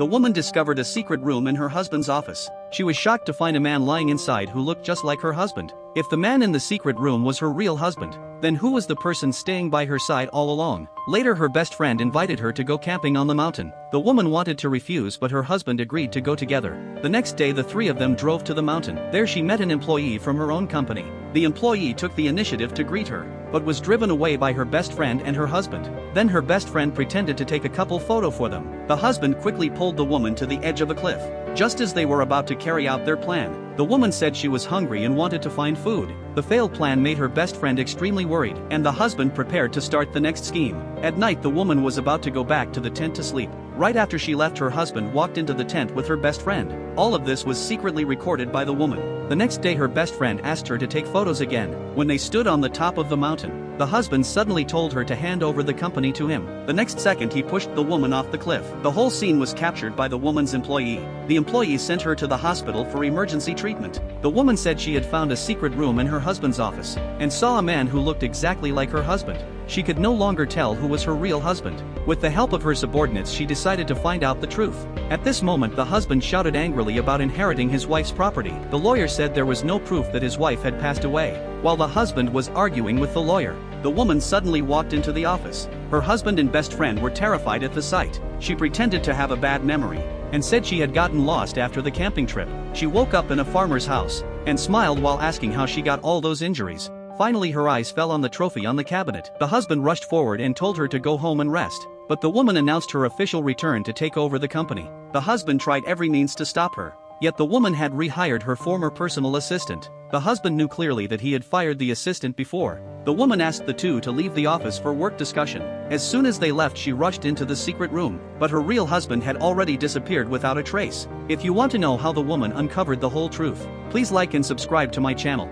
the woman discovered a secret room in her husband's office. She was shocked to find a man lying inside who looked just like her husband. If the man in the secret room was her real husband, then who was the person staying by her side all along? Later, her best friend invited her to go camping on the mountain. The woman wanted to refuse, but her husband agreed to go together. The next day, the three of them drove to the mountain. There she met an employee from her own company. The employee took the initiative to greet her, but was driven away by her best friend and her husband. Then her best friend pretended to take a couple photo for them. The husband quickly pulled the woman to the edge of a cliff. Just as they were about to carry out their plan, the woman said she was hungry and wanted to find food. The failed plan made her best friend extremely worried, and the husband prepared to start the next scheme. At night, the woman was about to go back to the tent to sleep. Right after she left, her husband walked into the tent with her best friend. All of this was secretly recorded by the woman. The next day, her best friend asked her to take photos again. When they stood on the top of the mountain, the husband suddenly told her to hand over the company to him. The next second, he pushed the woman off the cliff. The whole scene was captured by the woman's employee. The employee sent her to the hospital for emergency treatment. The woman said she had found a secret room in her husband's office and saw a man who looked exactly like her husband. She could no longer tell who was her real husband. With the help of her subordinates, she decided to find out the truth. At this moment, the husband shouted angrily about inheriting his wife's property. The lawyer said there was no proof that his wife had passed away. While the husband was arguing with the lawyer, the woman suddenly walked into the office. Her husband and best friend were terrified at the sight. She pretended to have a bad memory and said she had gotten lost after the camping trip. She woke up in a farmer's house and smiled while asking how she got all those injuries. Finally, her eyes fell on the trophy on the cabinet. The husband rushed forward and told her to go home and rest, but the woman announced her official return to take over the company. The husband tried every means to stop her, yet the woman had rehired her former personal assistant. The husband knew clearly that he had fired the assistant before. The woman asked the two to leave the office for work discussion. As soon as they left, she rushed into the secret room, but her real husband had already disappeared without a trace. If you want to know how the woman uncovered the whole truth, please like and subscribe to my channel.